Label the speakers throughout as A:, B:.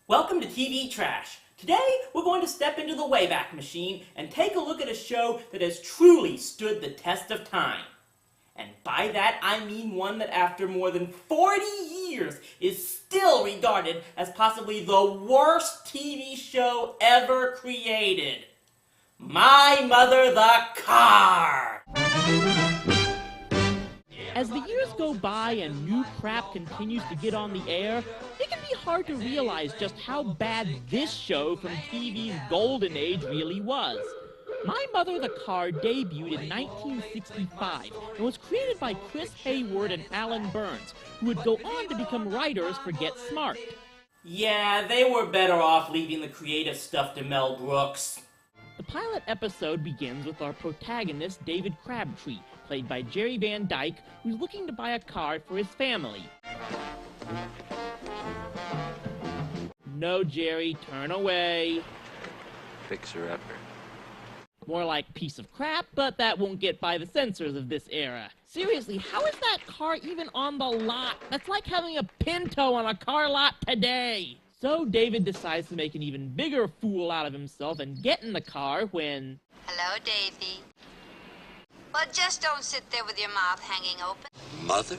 A: Welcome to TV Trash. Today, we're going to step into the Wayback Machine and take a look at a show that has truly stood the test of time. And by that, I mean one that after more than 40 years is still regarded as possibly the worst TV show ever created. My Mother the Car!
B: As the years go by and new crap continues to get on the air, it can be hard to realize just how bad this show from TV's golden age really was. My Mother the Car debuted in 1965 and was created by Chris Hayward and Alan Burns, who would go on to become writers for Get Smart.
A: Yeah, they were better off leaving the creative stuff to Mel Brooks.
B: The pilot episode begins with our protagonist, David Crabtree, played by Jerry Van Dyke, who's looking to buy a car for his family. No, Jerry, turn away.
C: Fixer-upper.
B: More like piece of crap, but that won't get by the censors of this era. Seriously, how is that car even on the lot? That's like having a Pinto on a car lot today. So David decides to make an even bigger fool out of himself and get in the car when...
D: Hello, Davy. Well, just don't sit there with your mouth hanging open.
C: Mother?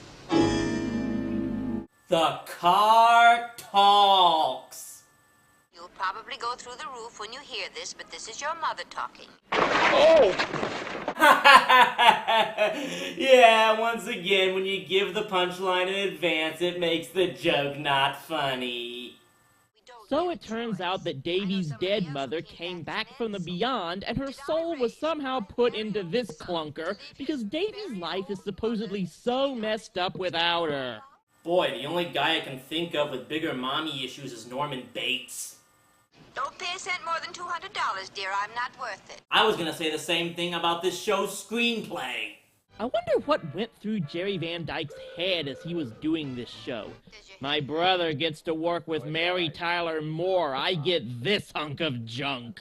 A: The car talks.
D: You'll probably go through the roof when you hear this, but this is your mother talking.
C: Oh!
A: Yeah, once again, when you give the punchline in advance, it makes the joke not funny.
B: So it turns out that Davy's dead mother came back from the beyond, and her soul was somehow put into this clunker because Davy's life is supposedly so messed up without her.
A: Boy, the only guy I can think of with bigger mommy issues is Norman Bates.
D: Don't pay a cent more than $200, dear. I'm not worth it.
A: I was gonna say the same thing about this show's screenplay.
B: I wonder what went through Jerry Van Dyke's head as he was doing this show. My brother gets to work with Mary Tyler Moore. I get this hunk of junk.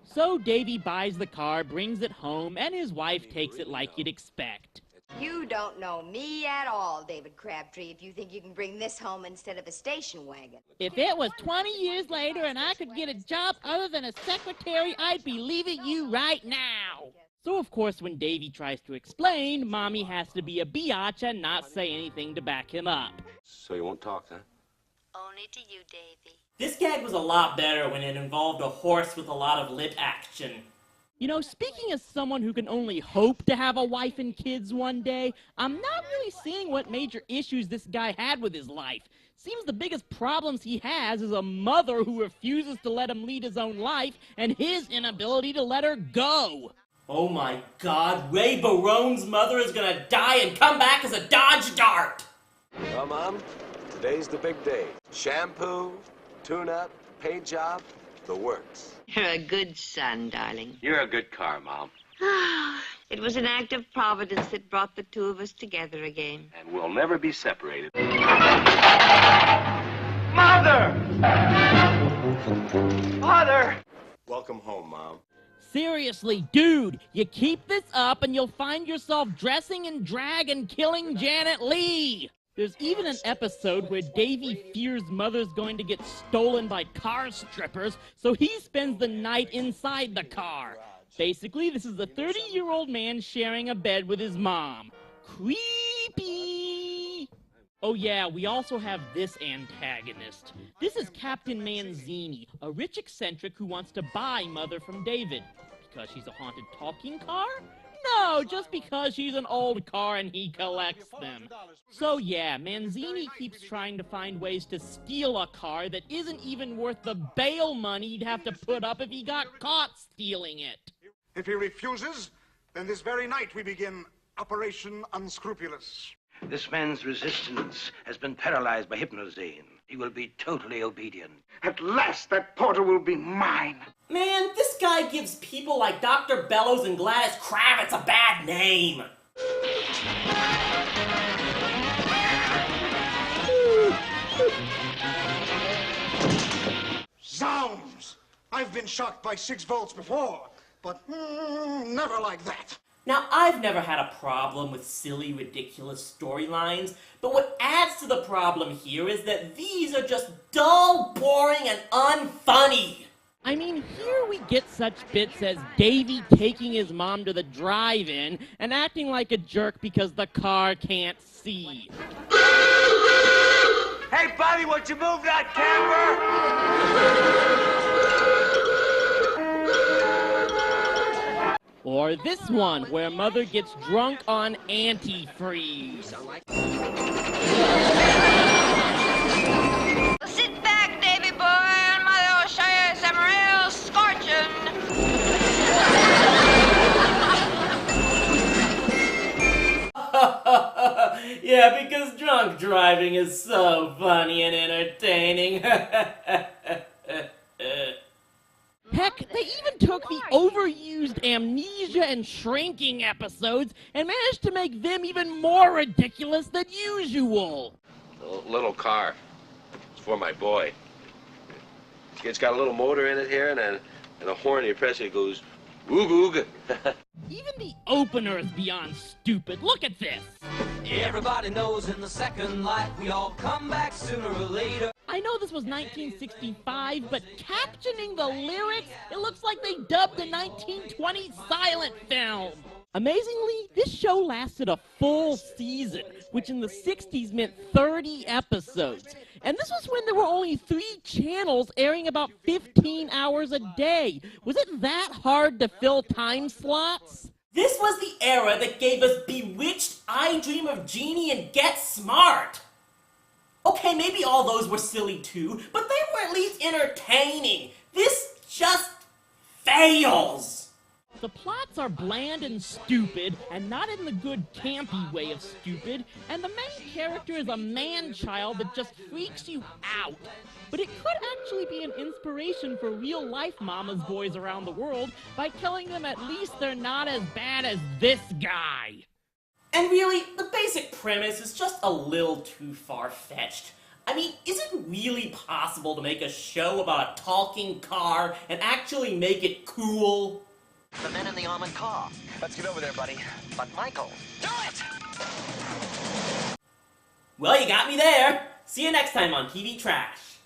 B: So Davy buys the car, brings it home, and his wife takes it like you'd expect.
E: You don't know me at all, David Crabtree, if you think you can bring this home instead of a station wagon.
B: If it was 20 years later and I could get a job other than a secretary, I'd be leaving you right now. So, of course, when Davy tries to explain, Mommy has to be a biatch and not say anything to back him up.
C: So you won't talk, huh?
D: Only to you, Davy.
A: This gag was a lot better when it involved a horse with a lot of lip action.
B: You know, speaking as someone who can only hope to have a wife and kids one day, I'm not really seeing what major issues this guy had with his life. Seems the biggest problems he has is a mother who refuses to let him lead his own life and his inability to let her go.
A: Oh my god, Ray Barone's mother is gonna die and come back as a Dodge Dart!
C: Well, Mom, today's the big day. Shampoo, tune-up, paint job, the works.
D: You're a good son, darling.
C: You're a good car, Mom.
D: It was an act of providence that brought the two of us together again.
C: And we'll never be separated.
F: Mother! Mother!
C: Welcome home, Mom.
B: Seriously, dude, you keep this up and you'll find yourself dressing in drag and killing Janet Leigh. There's even an episode where Davy fears Mother's going to get stolen by car strippers, so he spends the night inside the car. Basically, this is a 30-year-old man sharing a bed with his mom. Creepy! Oh yeah, we also have this antagonist. This is Captain Manzini, a rich eccentric who wants to buy Mother from David. Because she's a haunted talking car? No, just because she's an old car and he collects them. So yeah, Manzini keeps trying to find ways to steal a car that isn't even worth the bail money he'd have to put up if he got caught stealing it.
G: If he refuses, then this very night we begin Operation Unscrupulous.
F: This man's resistance has been paralyzed by hypnozine. He will be totally obedient.
G: At last, that porter will be mine.
A: Man, this guy gives people like Dr. Bellows and Gladys Kravitz a bad name.
G: Zounds! I've been shocked by 6 volts before, but never like that.
A: Now, I've never had a problem with silly, ridiculous storylines, but what adds to the problem here is that these are just dull, boring, and unfunny.
B: I mean, here we get such bits as Davy taking his mom to the drive-in and acting like a jerk because the car can't see.
F: Hey, Bobby, won't you move that camera?
B: Or this one, where Mother gets drunk on antifreeze.
D: Well, sit back, Davy boy, and Mother will show you some real scorching.
A: Yeah, because drunk driving is so funny and entertaining.
B: Heck, they even took the overused amnesia and shrinking episodes and managed to make them even more ridiculous than usual.
C: A little car. It's for my boy. It's got a little motor in it here and a horn. You press it, it goes oog oog.
B: Even the opener is beyond stupid. Look at this.
H: Everybody knows in the second life we all come back sooner or later.
B: I know this was 1965, but captioning the lyrics, it looks like they dubbed a 1920s silent film. Amazingly, this show lasted a full season, which in the 60s meant 30 episodes. And this was when there were only 3 channels airing about 15 hours a day. Was it that hard to fill time slots?
A: This was the era that gave us Bewitched, I Dream of Jeannie, and Get Smart. Okay, maybe all those were silly too, but they were at least entertaining. This just fails.
B: The plots are bland and stupid, and not in the good campy way of stupid, and the main character is a man-child that just freaks you out. But it could actually be an inspiration for real-life mama's boys around the world by telling them at least they're not as bad as this guy.
A: And really, the basic premise is just a little too far-fetched. I mean, is it really possible to make a show about a talking car and actually make it cool?
I: The men in the armored car.
C: Let's get over there, buddy.
I: But Michael,
H: Do it!
A: Well, you got me there. See you next time on TV Trash.